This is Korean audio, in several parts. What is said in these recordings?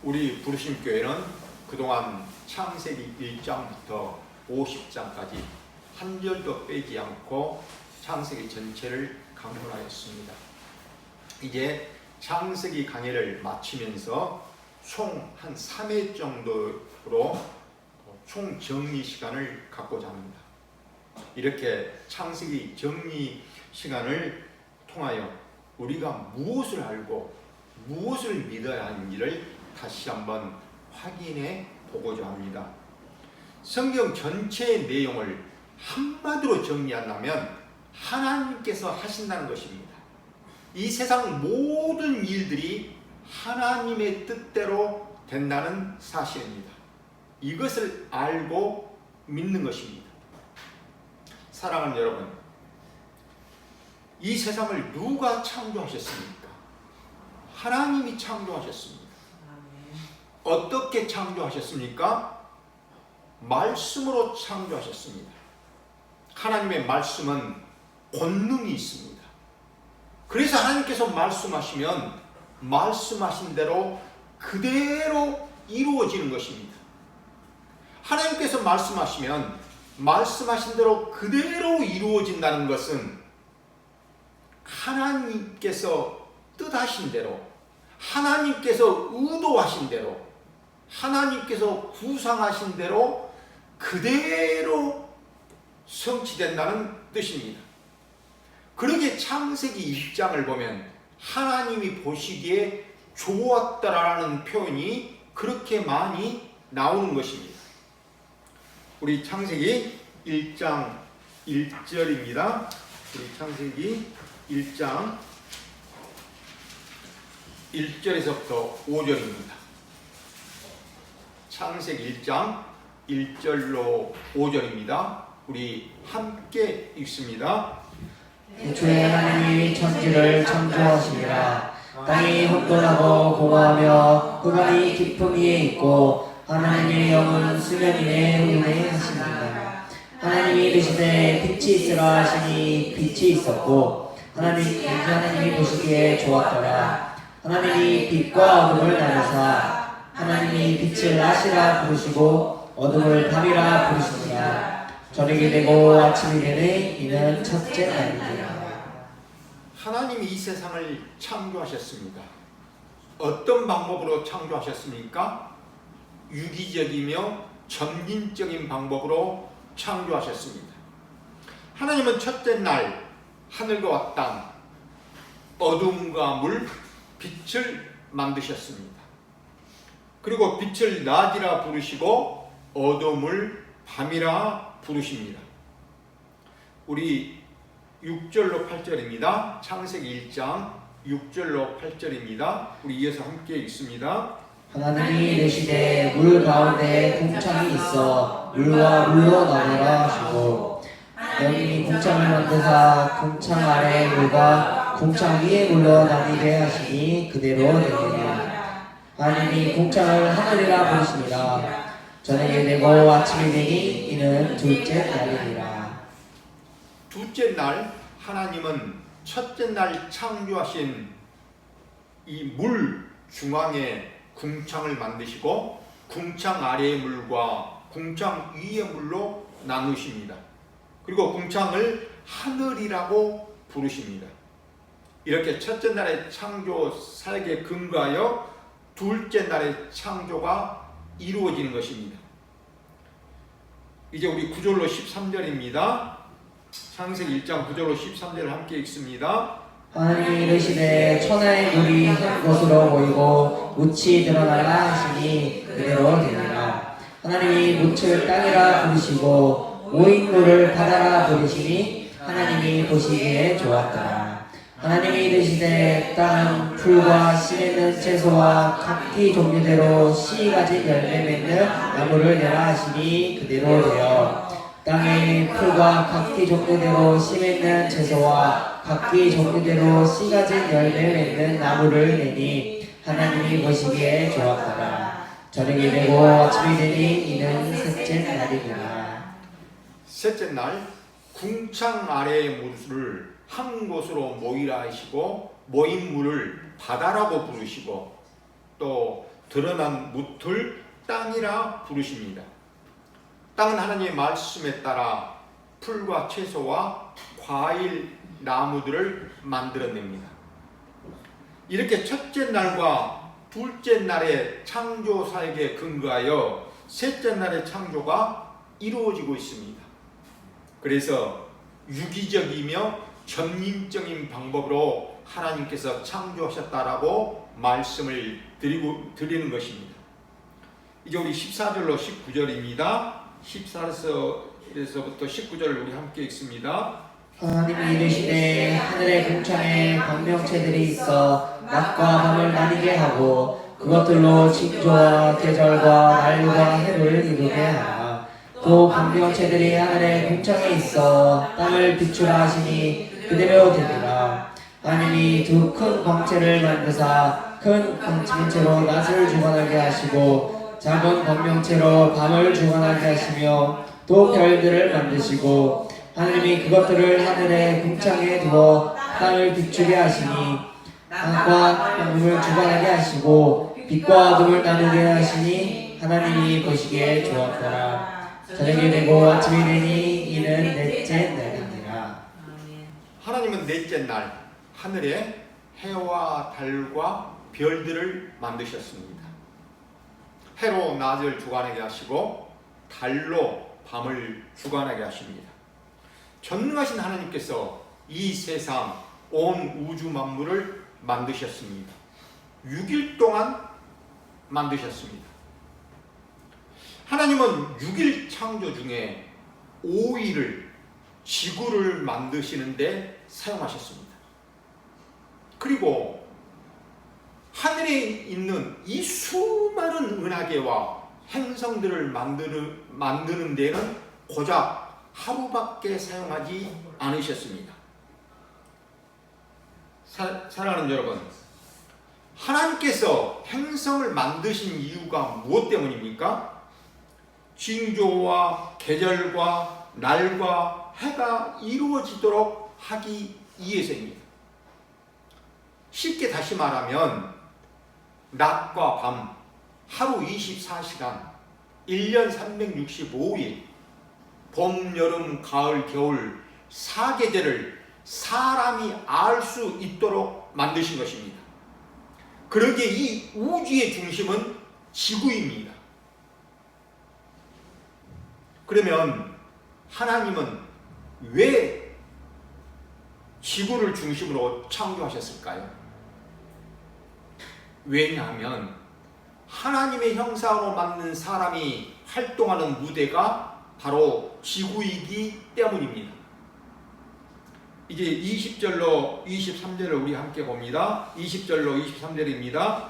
우리 부르심교회는 그동안 창세기 1장부터 50장까지 한 절도 빼지 않고 창세기 전체를 강론하였습니다. 이제 창세기 강해를 마치면서 총 한 3회 정도로 총 정리 시간을 갖고자 합니다. 이렇게 창세기 정리 시간을 통하여 우리가 무엇을 알고 무엇을 믿어야 하는지를 다시 한번 확인해 보고자 합니다. 성경 전체의 내용을 한마디로 정리한다면 하나님께서 하신다는 것입니다. 이 세상 모든 일들이 하나님의 뜻대로 된다는 사실입니다. 이것을 알고 믿는 것입니다. 사랑하는 여러분, 이 세상을 누가 창조하셨습니까? 하나님이 창조하셨습니다. 어떻게 창조하셨습니까? 말씀으로 창조하셨습니다. 하나님의 말씀은 권능이 있습니다. 그래서 하나님께서 말씀하시면 말씀하신 대로 그대로 이루어지는 것입니다. 하나님께서 말씀하시면 말씀하신 대로 그대로 이루어진다는 것은 하나님께서 뜻하신 대로, 하나님께서 의도하신 대로, 하나님께서 구상하신 대로 그대로 성취된다는 뜻입니다. 그러기에 창세기 1장을 보면 하나님이 보시기에 좋았다라는 표현이 그렇게 많이 나오는 것입니다. 우리 창세기 1장 1절입니다. 우리 창세기 1장 1절에서부터 5절입니다. 창세기 1장 1절로 5절입니다. 우리 함께 읽습니다. 애초에 하나님이 천지를 창조하시니라. 땅이 혼돈하고 공허하며 흑암이 깊음 위에 있고 하나님의 영은 수면 위에 운행하시니라. 하나님이 이르시되 빛이 있으라 하시니 빛이 있었고 하나님이 보시기에 좋았더라. 하나님이 빛과 어둠을 나누사 하나님이 빛을 낮이라 부르시고 어둠을 밤이라 부르시니라. 저녁이 되고 아침이 되니 이는 첫째 날이니라. 하나님이 이 세상을 창조하셨습니다. 어떤 방법으로 창조하셨습니까? 유기적이며 점진적인 방법으로 창조하셨습니다. 하나님은 첫째 날 하늘과 땅, 어둠과 물, 빛을 만드셨습니다. 그리고 빛을 낮이라 부르시고 어둠을 밤이라 부르십니다. 우리 6절로 8절입니다. 창세기 1장 6절로 8절입니다. 우리 이어서 함께 읽습니다. 하나님이 이르시되 물 가운데 궁창이 있어 물과 물로 나누라 하시고 하나님이 궁창을 만드사 궁창 아래 물과 궁창 위에 물로 나뉘게 하시니 그대로 되니라. 하나님이 궁창을 하늘이라 부르시니라. 저녁이 되고 아침이 되니 이는 둘째 날이니라. 둘째 날 하나님은 첫째 날 창조하신 이 물 중앙에 궁창을 만드시고 궁창 아래의 물과 궁창 위의 물로 나누십니다. 그리고 궁창을 하늘이라고 부르십니다. 이렇게 첫째 날의 창조 사역에 근거하여 둘째 날의 창조가 이루어지는 것입니다. 이제 우리 9절로 13절입니다. 창세기 1장 9절로 13절을 함께 읽습니다. 하나님이 이르시되 천하의 물이 한 곳으로 모이고 묻이 드러나라 하시니 그대로 되니라. 하나님이 묻을 땅이라 부르시고 모인 물을 바다라 부르시니 하나님이 보시기에 좋았더라. 하나님이 이르시되 땅은 풀과 씨 맺는 채소와 각기 종류대로 씨 가진 열매 맺는 나무를 내라 하시니 그대로 되어 땅에 풀과 각기 종류대로 씨 맺는 채소와 각기 종류대로 씨 가진 열매 맺는 나무를 내니 하나님이 보시기에 좋았더라. 저녁이 되고 아침이 되니 이는 셋째 날이니라. 셋째 날 궁창 아래의 물을 한 곳으로 모이라 하시고 모인 물을 바다라고 부르시고 또 드러난 무틀 땅이라 부르십니다. 땅은 하나님의 말씀에 따라 풀과 채소와 과일, 나무들을 만들어냅니다. 이렇게 첫째 날과 둘째 날의 창조 사역에 근거하여 셋째 날의 창조가 이루어지고 있습니다. 그래서 유기적이며 전인적인 방법으로 하나님께서 창조하셨다라고 말씀을 드리는 것입니다. 이제 우리 14절로 19절입니다. 14절에서부터 19절을 우리 함께 읽습니다. 하나님이 이르시되 하늘의 궁창에 광명체들이 있어 낮과 밤을 나뉘게 하고 그것들로 징조와 계절과 날과 해를 이루게 하라. 또 광명체들이 하늘의 궁창에 있어 땅을 비추라 하시니 그대로 되리라. 하나님이 두 큰 광체를 만드사 큰 광체로 낮을 주관하게 하시고 작은 광명체로 밤을 주관하게 하시며 또 별들을 만드시고 하나님이 그것들을 하늘의 궁창에 두어 땅을 비추게 하시니 땅과 땅을 주관하게 하시고 빛과 어둠을 나누게 하시니 하나님이 보시기에 좋았더라. 저녁이 되고 아침이 되니 이는 넷째 날이니라. 하나님은 넷째 날 하늘에 해와 달과 별들을 만드셨습니다. 해로 낮을 주관하게 하시고 달로 밤을 주관하게 하십니다. 전능하신 하나님께서 이 세상 온 우주 만물을 만드셨습니다. 6일 동안 만드셨습니다. 하나님은 6일 창조 중에 5일을 지구를 만드시는데 사용하셨습니다. 그리고 하늘에 있는 이 수많은 은하계와 행성들을 만드는 데는 고작 하루밖에 사용하지 않으셨습니다. 사랑하는 여러분, 하나님께서 행성을 만드신 이유가 무엇 때문입니까? 징조와 계절과 날과 해가 이루어지도록 하기 위해서입니다. 쉽게 다시 말하면 낮과 밤, 하루 24시간, 1년 365일, 봄, 여름, 가을, 겨울 4계절을 사람이 알 수 있도록 만드신 것입니다. 그러기에 이 우주의 중심은 지구입니다. 그러면 하나님은 왜 지구를 중심으로 창조하셨을까요? 왜냐하면 하나님의 형상으로 만든 사람이 활동하는 무대가 바로 지구이기 때문입니다. 이제 20절로 23절을 우리 함께 봅니다. 20절로 23절입니다.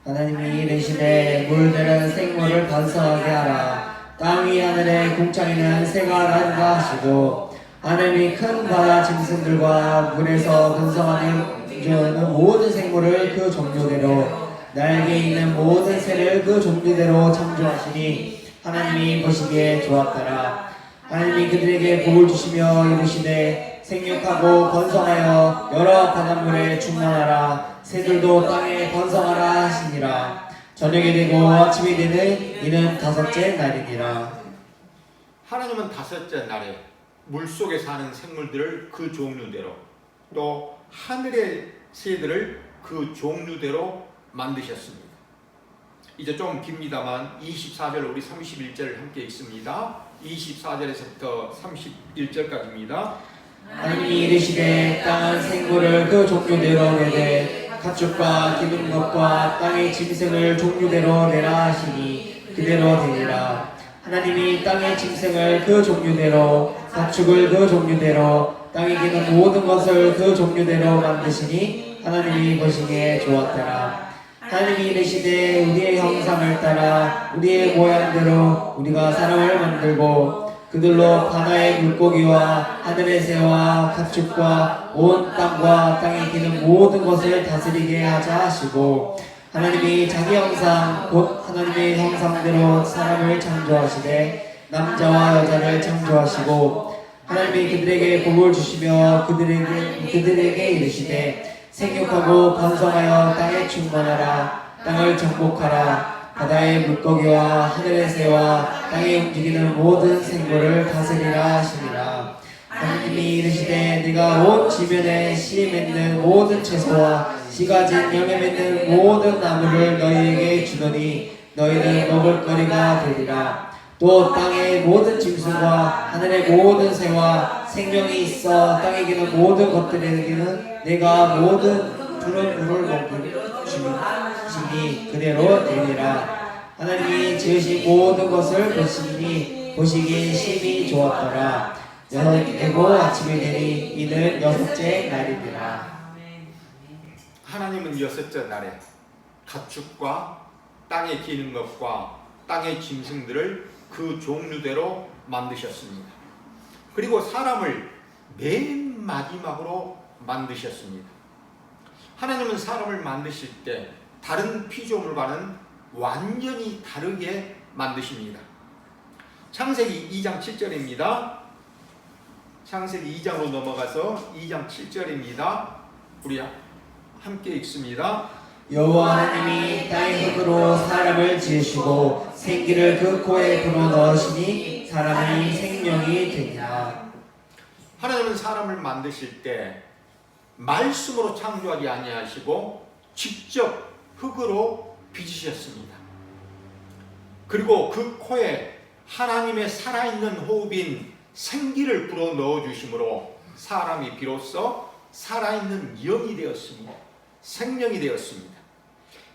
하나님이 이르시되 물들은 생물을 번성하게 하라. 땅 위 하늘의 궁창에는 새가 나는가 하시고 하늘이 큰 바다 짐승들과 물에서 번성하는 모든 생물을 그 종류대로 날개 있는 모든 새를 그 종류대로 창조하시니 하나님이 보시기에 좋았더라. 하나님이 그들에게 복을 주시며 이르시되 생육하고 번성하여 여러 바닷물에 충만하라. 새들도 땅에 번성하라 하시니라. 저녁이 되고 아침이 되는 이는 다섯째 날이니라. 하나님은 다섯째 날에 물속에 사는 생물들을 그 종류대로 또 하늘의 새들을 그 종류대로 만드셨습니다. 이제 좀 깁니다만 24절 우리 31절을 함께 읽습니다. 24절에서부터 31절까지입니다. 하나님이 이르시되 땅은 생물을 그 종류대로 내되 가축과 기는 것과 땅의 짐승을 종류대로 내라 하시니 그대로 되리라. 하나님이 땅의 짐승을 그 종류대로 가축을 그 종류대로 땅에 기는 모든 것을 그 종류대로 만드시니 하나님이 보시기에 좋았더라. 하나님이 이르시되 우리의 형상을 따라 우리의 모양대로 우리가 사람을 만들고 그들로 바다의 물고기와 하늘의 새와 가축과 온 땅과 땅에 기는 모든 것을 다스리게 하자 하시고 하나님이 자기 형상 곧 하나님의 형상대로 사람을 창조하시되 남자와 여자를 창조하시고 하나님이 그들에게 복을 주시며 그들에게 이르시되 생육하고 번성하여 땅에 충만하라. 땅을 정복하라. 바다의 물고기와 하늘의 새와 땅에 움직이는 모든 생물을 다스리라 하시니라. 하나님이 이르시되 네가 온 지면에 씨 맺는 모든 채소와 씨가 진 열매 맺는 모든 나무를 너희에게 주더니 너희는 먹을 거리가 되리라. 또 땅의 모든 짐승과 하늘의 모든 새와 생명이 있어 땅에 기는 모든 것들에게는 내가 모든 푸른 물을 먹게 주시니 그대로 되리라. 하나님이 지으신 모든 것을 보시니 보시기에 심히 좋았더라. 여섯째고 아침이 되니 이는 여섯째 날이니라. 하나님은 여섯째 날에 가축과 땅에 기는 것과 땅의 짐승들을 그 종류대로 만드셨습니다. 그리고 사람을 맨 마지막으로 만드셨습니다. 하나님은 사람을 만드실 때 다른 피조물과는 완전히 다르게 만드십니다. 창세기 2장 7절입니다. 창세기 2장으로 넘어가서 2장 7절입니다. 우리 함께 읽습니다. 여호와 하나님이 땅의 흙으로 사람을 지으시고 생기를 그 코에 불어넣으시니 사람이 생명이 되니라. 하나님은 사람을 만드실 때 말씀으로 창조하지 아니하시고 직접 흙으로 빚으셨습니다. 그리고 그 코에 하나님의 살아있는 호흡인 생기를 불어넣어 주심으로 사람이 비로소 살아있는 영이 되었습니다. 생명이 되었습니다.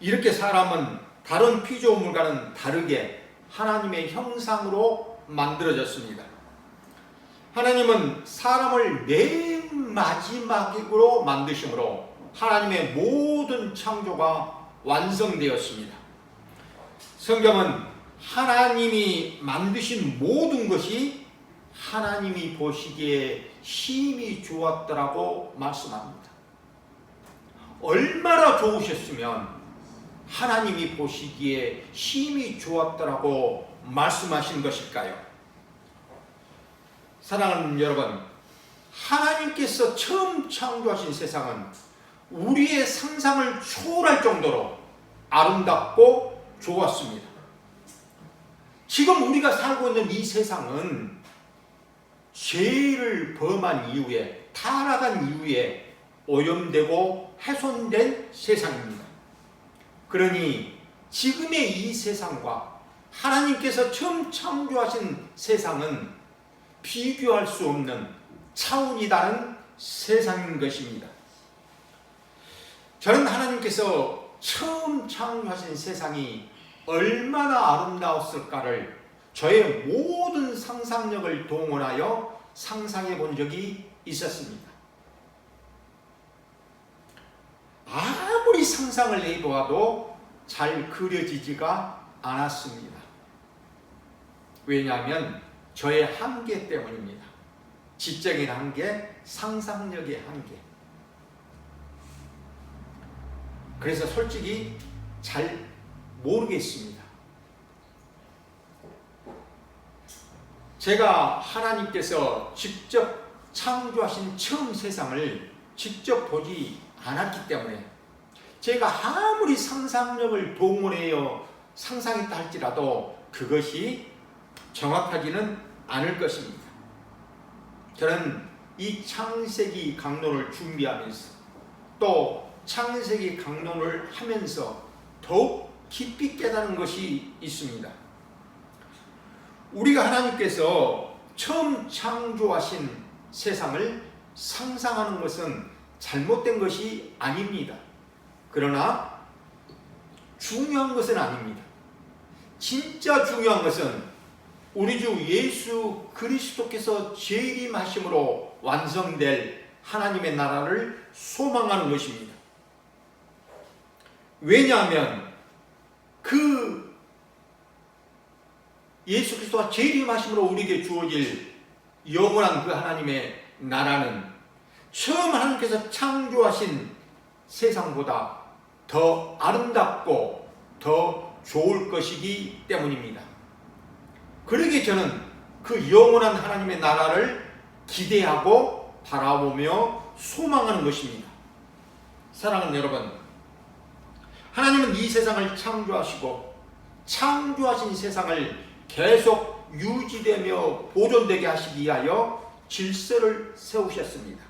이렇게 사람은 다른 피조물과는 다르게 하나님의 형상으로 만들어졌습니다. 하나님은 사람을 맨 마지막으로 만드심으로 하나님의 모든 창조가 완성되었습니다. 성경은 하나님이 만드신 모든 것이 하나님이 보시기에 심히 좋았더라고 말씀합니다. 얼마나 좋으셨으면 하나님이 보시기에 심히 좋았더라고 말씀하신 것일까요? 사랑하는 여러분, 하나님께서 처음 창조하신 세상은 우리의 상상을 초월할 정도로 아름답고 좋았습니다. 지금 우리가 살고 있는 이 세상은 죄를 범한 이후에, 타락한 이후에 오염되고 훼손된 세상입니다. 그러니 지금의 이 세상과 하나님께서 처음 창조하신 세상은 비교할 수 없는 차원이 다른 세상인 것입니다. 저는 하나님께서 처음 창조하신 세상이 얼마나 아름다웠을까를 저의 모든 상상력을 동원하여 상상해 본 적이 있었습니다. 아무리 상상을 해보아도 잘 그려지지가 않았습니다. 왜냐하면 저의 한계 때문입니다. 지적인 한계, 상상력의 한계. 그래서 솔직히 잘 모르겠습니다. 제가 하나님께서 직접 창조하신 처음 세상을 직접 보지 않았기 때문에 제가 아무리 상상력을 동원하여 상상했다 할지라도 그것이 정확하지는 않을 것입니다. 저는 이 창세기 강론을 준비하면서 또 창세기 강론을 하면서 더욱 깊이 깨달은 것이 있습니다. 우리가 하나님께서 처음 창조하신 세상을 상상하는 것은 잘못된 것이 아닙니다. 그러나 중요한 것은 아닙니다. 진짜 중요한 것은 우리 주 예수 그리스도께서 재림하심으로 완성될 하나님의 나라를 소망하는 것입니다. 왜냐하면 그 예수 그리스도가 재림하심으로 우리에게 주어질 영원한 그 하나님의 나라는 처음 하나님께서 창조하신 세상보다 더 아름답고 더 좋을 것이기 때문입니다. 그러기에 저는 그 영원한 하나님의 나라를 기대하고 바라보며 소망하는 것입니다. 사랑하는 여러분, 하나님은 이 세상을 창조하시고 창조하신 세상을 계속 유지되며 보존되게 하시기 위하여 질서를 세우셨습니다.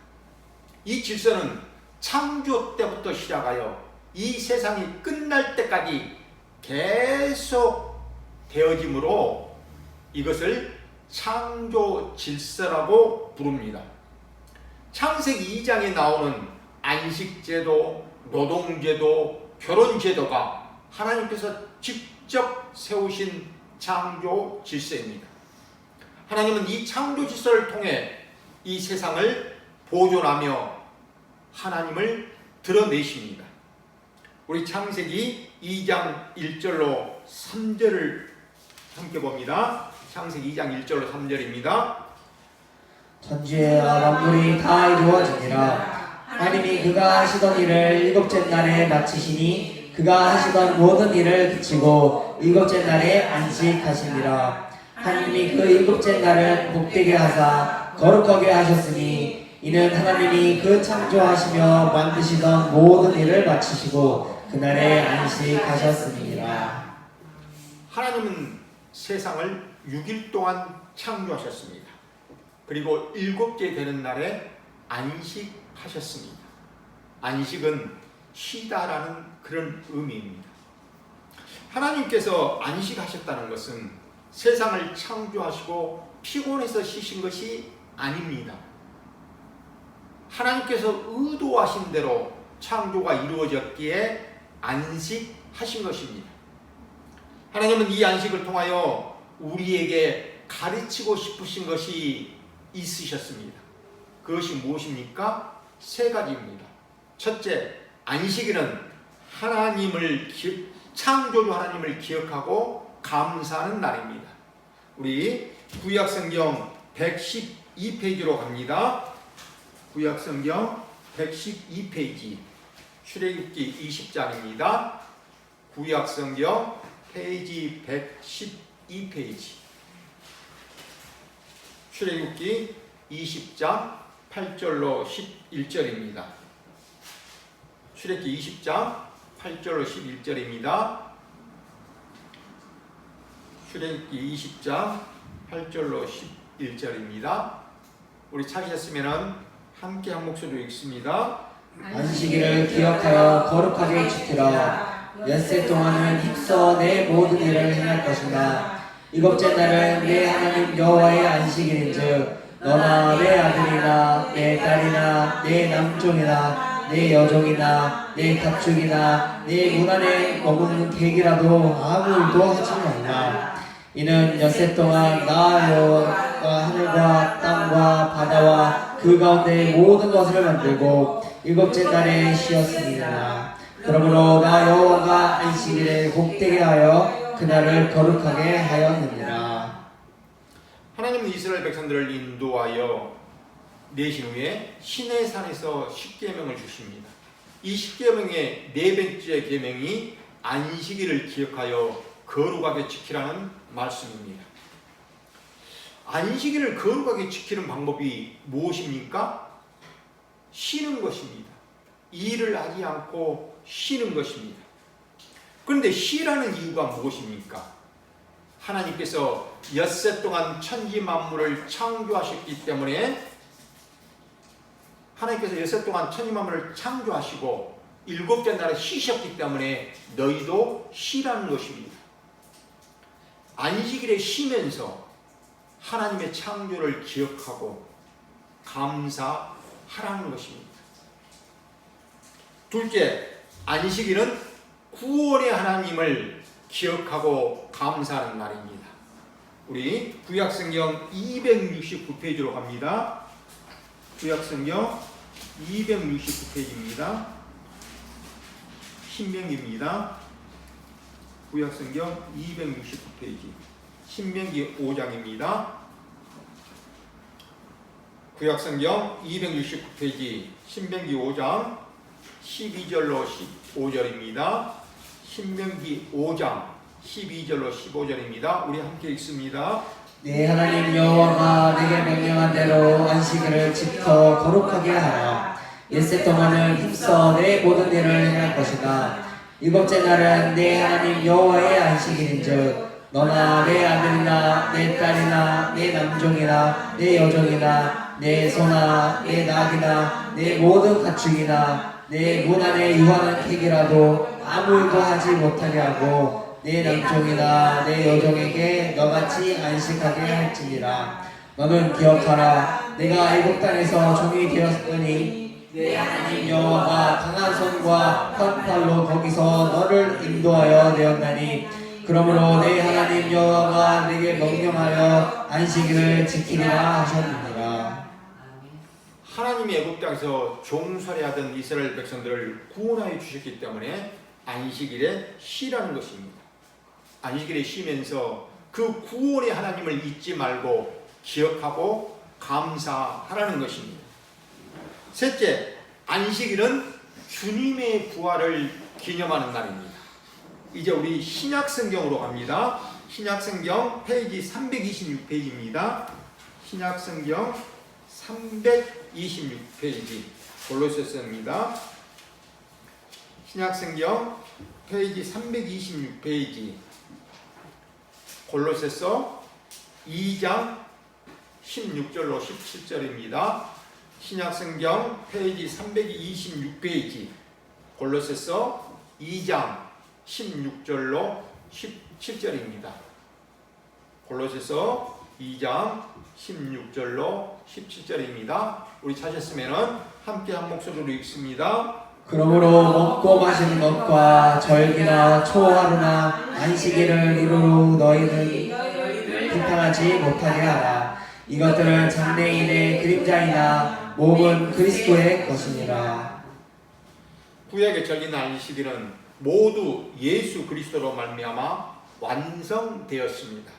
이 질서는 창조 때부터 시작하여 이 세상이 끝날 때까지 계속 되어지므로 이것을 창조 질서라고 부릅니다. 창세기 2장에 나오는 안식제도, 노동제도, 결혼제도가 하나님께서 직접 세우신 창조 질서입니다. 하나님은 이 창조 질서를 통해 이 세상을 보존하며 하나님을 드러내십니다. 우리 창세기 2장 1절로 3절을 함께 봅니다. 창세기 2장 1절로 3절입니다. 천지와 만물이 다 이루어지니라. 하나님이 그가 하시던 일을 일곱째 날에 마치시니 그가 하시던 모든 일을 그치고 일곱째 날에 안식하시니라. 하나님이 그 일곱째 날을 복되게 하사 거룩하게 하셨으니 이는 하나님이 그 창조하시며 만드시던 모든 일을 마치시고 그날에 안식하셨습니다. 하나님은 세상을 6일 동안 창조하셨습니다. 그리고 7째 되는 날에 안식하셨습니다. 안식은 쉬다라는 그런 의미입니다. 하나님께서 안식하셨다는 것은 세상을 창조하시고 피곤해서 쉬신 것이 아닙니다. 하나님께서 의도하신 대로 창조가 이루어졌기에 안식하신 것입니다. 하나님은 이 안식을 통하여 우리에게 가르치고 싶으신 것이 있으셨습니다. 그것이 무엇입니까? 세 가지입니다. 첫째, 안식일은 창조주 하나님을 기억하고 감사하는 날입니다. 우리 구약성경 112페이지로 갑니다. 구약성경 112페이지 출애굽기 20장입니다. 구약성경 페이지 112페이지 출애굽기 20장 8절로 11절입니다. 출애굽기 20장 8절로 11절입니다. 출애굽기 20장 8절로 11절입니다. 우리 찾으셨으면 함께 한 목소리로 읽습니다. 안식일을 기억하여 거룩하게 지키라. 엿새 동안은 힘써 내 모든 일을 행할 것이다. 일곱째 날은 내 하나님 여호와의 안식일인즉 너나 내 아들이나 내 딸이나 내 남종이나 내 여종이나 내 가축이나 내 문 안에 머무는 객이라도 아무 일도 하지 말라. 이는 엿새 동안 나 여호와가 하늘과 땅과 바다와 그 가운데 모든 것을 만들고 일곱째 날에 쉬었습니다. 그러므로 나 여호와가 안식일에 복되게 하여 그날을 거룩하게 하였느니라. 하나님은 이스라엘 백성들을 인도하여 내신 후에 시내산에서 십계명을 주십니다. 이 십계명의 네 번째 계명이 안식일을 기억하여 거룩하게 지키라는 말씀입니다. 안식일을 거룩하게 지키는 방법이 무엇입니까? 쉬는 것입니다. 일을 하지 않고 쉬는 것입니다. 그런데 쉬라는 이유가 무엇입니까? 하나님께서 엿새 동안 천지 만물을 창조하셨기 때문에 하나님께서 엿새 동안 천지 만물을 창조하시고 일곱째 날에 쉬셨기 때문에 너희도 쉬라는 것입니다. 안식일에 쉬면서 하나님의 창조를 기억하고 감사하라는 것입니다. 둘째, 안식일은 구원의 하나님을 기억하고 감사하는 날입니다. 우리 구약성경 269페이지로 갑니다. 구약성경 269페이지입니다. 신명기입니다. 구약성경 269페이지 신명기 5장입니다. 구약성경 269페이지 신명기 5장 12절로 15절입니다. 신명기 5장 12절로 15절입니다. 우리 함께 읽습니다. 내 하나님 여호와가 내게 명령한 대로 안식일을 지켜 거룩하게 하라. 엿새 동안은 힘써 내 모든 일을 행할 것이다. 일곱째 날은 내 하나님 여호와의 안식일인즉 너나 내 아들이나 내 딸이나 내 남종이나 내 여종이나 내 소나 내 낙이나 내 모든 가축이나 내 문 안에 유하는 객이라도 아무 일도 하지 못하게 하고 내 남종이나 내 여종에게 너같이 안식하게 할지니라. 너는 기억하라. 내가 애굽 땅에서 종이 되었으니 내 하나님 여호와가 강한 손과 큰 팔로 거기서 너를 인도하여 내었나니 그러므로 내 하나님 여호와가 내게 명령하여 안식일을 지키리라 하셨느니라. 하나님이 애굽 땅에서 종살이하던 이스라엘 백성들을 구원하여 주셨기 때문에 안식일에 쉬라는 것입니다. 안식일에 쉬면서 그 구원의 하나님을 잊지 말고 기억하고 감사하라는 것입니다. 셋째, 안식일은 주님의 부활을 기념하는 날입니다. 이제 우리 신약성경으로 갑니다. 신약성경 페이지 326페이지입니다. 신약성경 326페이지 골로새서입니다. 신약성경 페이지 326페이지 골로새서 2장 16절로 17절입니다. 신약성경 페이지 326페이지 골로새서 2장 16절로 17절입니다. 골로새서 2장 16절로 17절입니다. 우리 찾았으면 함께 한 목소리로 읽습니다. 그러므로 먹고 마시는 것과 절기나 초하루나 안식일을 이루루 너희는 비판하지 못하게 하라. 이것들은 장래인의 그림자이나 몸은 그리스도의 것이니라. 구약의 절기나 안식일은 모두 예수 그리스도로 말미암아 완성되었습니다.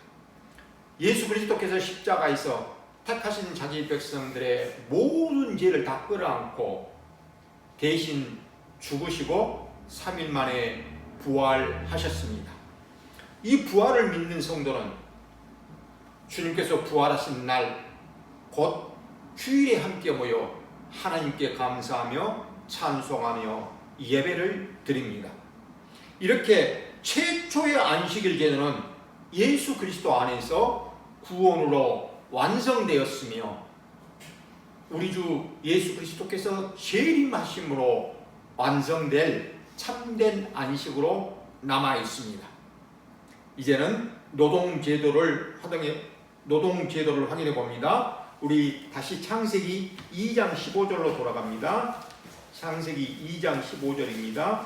예수 그리스도께서 십자가에서 택하신 자기 백성들의 모든 죄를 다 끌어안고 대신 죽으시고 3일 만에 부활하셨습니다. 이 부활을 믿는 성도는 주님께서 부활하신 날 곧 주일에 함께 모여 하나님께 감사하며 찬송하며 예배를 드립니다. 이렇게 최초의 안식일 제도는 예수 그리스도 안에서 구원으로 완성되었으며 우리 주 예수 그리스도께서 재림하심으로 완성될 참된 안식으로 남아 있습니다. 이제는 노동 제도를 확인해 봅니다. 우리 다시 창세기 2장 15절로 돌아갑니다. 창세기 2장 15절입니다.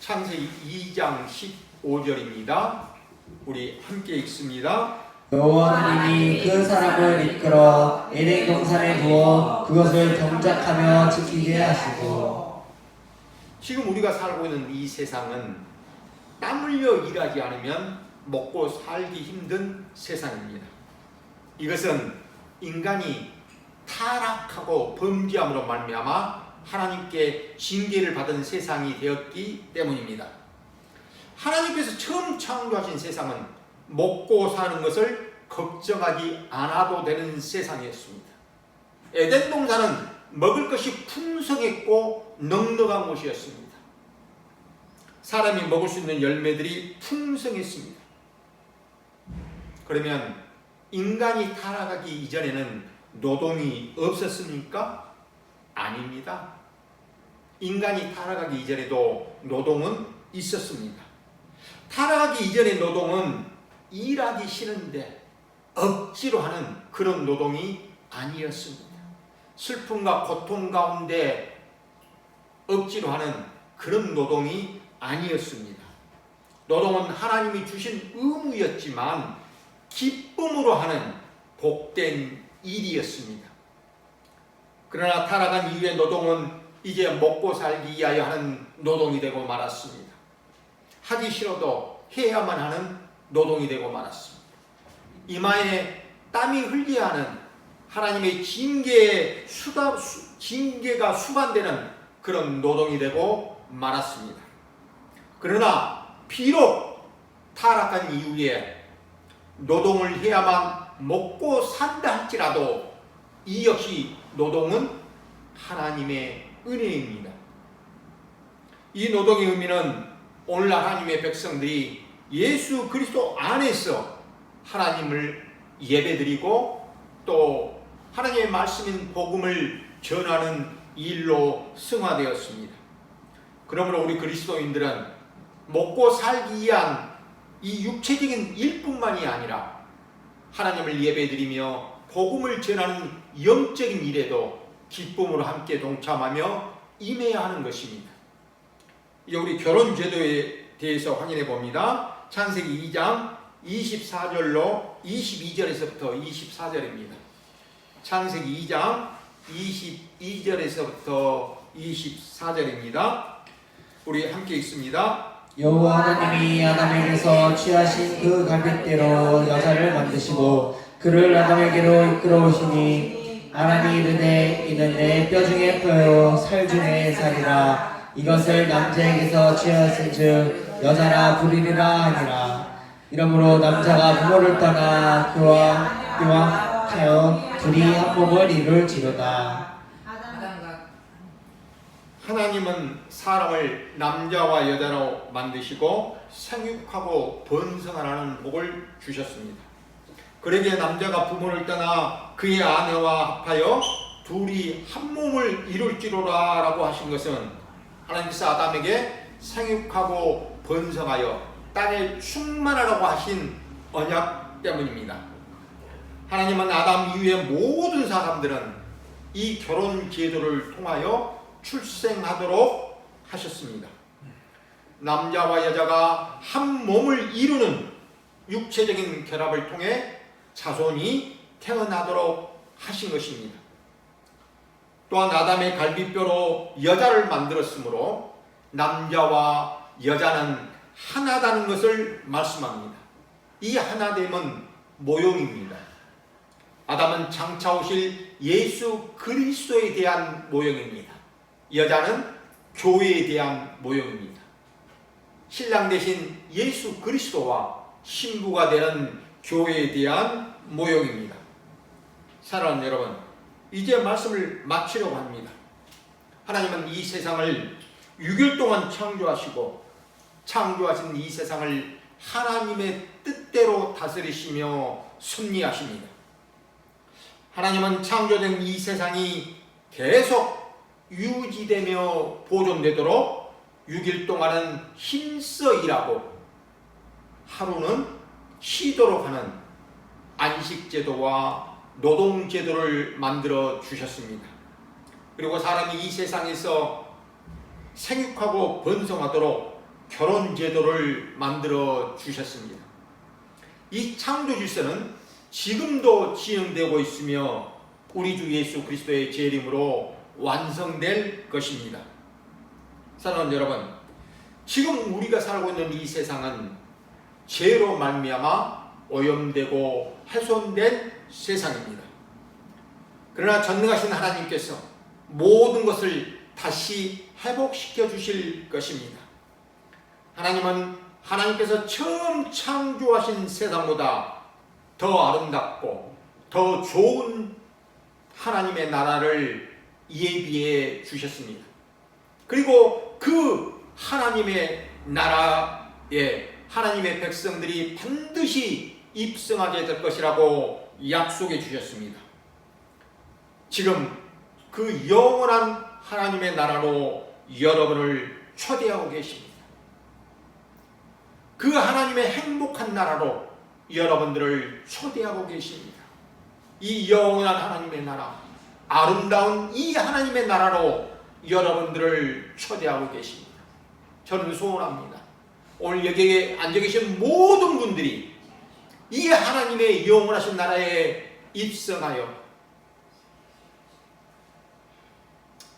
창세기 2장 15절입니다. 우리 함께 읽습니다. 여호와 하나님이 그 사람을 이끌어 에덴 동산에 두어 그것을 경작하며 지키게 하시고. 지금 우리가 살고 있는 이 세상은 땀 흘려 일하지 않으면 먹고 살기 힘든 세상입니다. 이것은 인간이 타락하고 범죄함으로 말미암아 하나님께 징계를 받은 세상이 되었기 때문입니다. 하나님께서 처음 창조하신 세상은 먹고 사는 것을 걱정하지 않아도 되는 세상이었습니다. 에덴 동산은 먹을 것이 풍성했고 넉넉한 곳이었습니다. 사람이 먹을 수 있는 열매들이 풍성했습니다. 그러면 인간이 타락하기 이전에는 노동이 없었습니까? 아닙니다. 인간이 타락하기 이전에도 노동은 있었습니다. 타락하기 이전의 노동은 일하기 싫은데 억지로 하는 그런 노동이 아니었습니다. 슬픔과 고통 가운데 억지로 하는 그런 노동이 아니었습니다. 노동은 하나님이 주신 의무였지만 기쁨으로 하는 복된 일이었습니다. 그러나 타락한 이후의 노동은 이제 먹고 살기 위하여 하는 노동이 되고 말았습니다. 하기 싫어도 해야만 하는 노동이 되고 말았습니다. 이마에 땀이 흘려야 하는 하나님의 징계가 수반되는 그런 노동이 되고 말았습니다. 그러나 비록 타락한 이후에 노동을 해야만 먹고 산다 할지라도 이 역시 노동은 하나님의 은혜입니다. 이 노동의 의미는 오늘날 하나님의 백성들이 예수 그리스도 안에서 하나님을 예배드리고 또 하나님의 말씀인 복음을 전하는 일로 승화되었습니다. 그러므로 우리 그리스도인들은 먹고 살기 위한 이 육체적인 일뿐만이 아니라 하나님을 예배드리며 복음을 전하는 영적인 일에도 기쁨으로 함께 동참하며 임해야 하는 것입니다. 이제 우리 결혼 제도에 대해서 확인해 봅니다. 창세기 2장 24절로 22절에서부터 24절입니다. 창세기 2장 22절에서부터 24절입니다. 우리 함께 읽습니다. 여호와 하나님이 아담에게서 취하신 그 갈빗대로 여자를 만드시고 그를 아담에게로 이끌어오시니 아담이 이르되 이는 내 뼈 중에 뼈요 살 중에 살이라 이것을 남자에게서 취하였은즉 여자라 부르리라 하니라. 이러므로 남자가 부모를 떠나 그와 하여 둘이 한 몸을 이룰지로다. 하나님은 사람을 남자와 여자로 만드시고 생육하고 번성하라는 복을 주셨습니다. 그러기에 남자가 부모를 떠나 그의 아내와 합하여 둘이 한 몸을 이룰지로라 라고 하신 것은 하나님께서 아담에게 생육하고 번성하여 땅에 충만하라고 하신 언약 때문입니다. 하나님은 아담 이후의 모든 사람들은 이 결혼 제도를 통하여 출생하도록 하셨습니다. 남자와 여자가 한 몸을 이루는 육체적인 결합을 통해 자손이 태어나도록 하신 것입니다. 또한 아담의 갈비뼈로 여자를 만들었으므로 남자와 여자는 하나다는 것을 말씀합니다. 이 하나됨은 모형입니다. 아담은 장차 오실 예수 그리스도에 대한 모형입니다. 여자는 교회에 대한 모형입니다. 신랑 대신 예수 그리스도와 신부가 되는 교회에 대한 모형입니다. 사랑하는 여러분, 이제 말씀을 마치려고 합니다. 하나님은 이 세상을 6일 동안 창조하시고 창조하신 이 세상을 하나님의 뜻대로 다스리시며 섭리하십니다. 하나님은 창조된 이 세상이 계속 유지되며 보존되도록 6일 동안은 힘써 일하고 하루는 쉬도록 하는 안식제도와 노동제도를 만들어 주셨습니다. 그리고 사람이 이 세상에서 생육하고 번성하도록 결혼제도를 만들어 주셨습니다. 이 창조 질서는 지금도 진행되고 있으며 우리 주 예수 그리스도의 재림으로 완성될 것입니다. 사랑하는 여러분, 지금 우리가 살고 있는 이 세상은 죄로 말미암아 오염되고 훼손된 세상입니다. 그러나 전능하신 하나님께서 모든 것을 다시 회복시켜 주실 것입니다. 하나님은 하나님께서 처음 창조하신 세상보다 더 아름답고 더 좋은 하나님의 나라를 예비해 주셨습니다. 그리고 그 하나님의 나라에 하나님의 백성들이 반드시 입성하게 될 것이라고 약속해 주셨습니다. 지금 그 영원한 하나님의 나라로 여러분을 초대하고 계십니다. 그 하나님의 행복한 나라로 여러분들을 초대하고 계십니다. 이 영원한 하나님의 나라, 아름다운 이 하나님의 나라로 여러분들을 초대하고 계십니다. 저는 소원합니다. 오늘 여기에 앉아 계신 모든 분들이 이 하나님의 영원하신 나라에 입성하여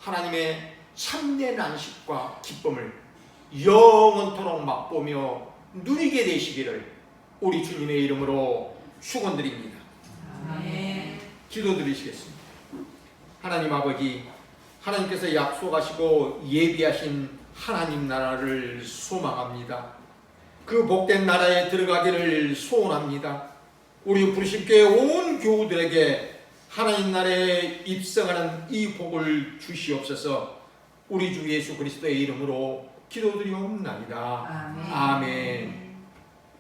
하나님의 참된 안식과 기쁨을 영원토록 맛보며 누리게 되시기를 우리 주님의 이름으로 축원드립니다. 기도드리시겠습니다. 하나님 아버지, 하나님께서 약속하시고 예비하신 하나님 나라를 소망합니다. 그 복된 나라에 들어가기를 소원합니다. 우리 부르심교회 온 교우들에게 하나님 나라에 입성하는 이 복을 주시옵소서. 우리 주 예수 그리스도의 이름으로 기도드리옵나이다. 아멘. 아멘.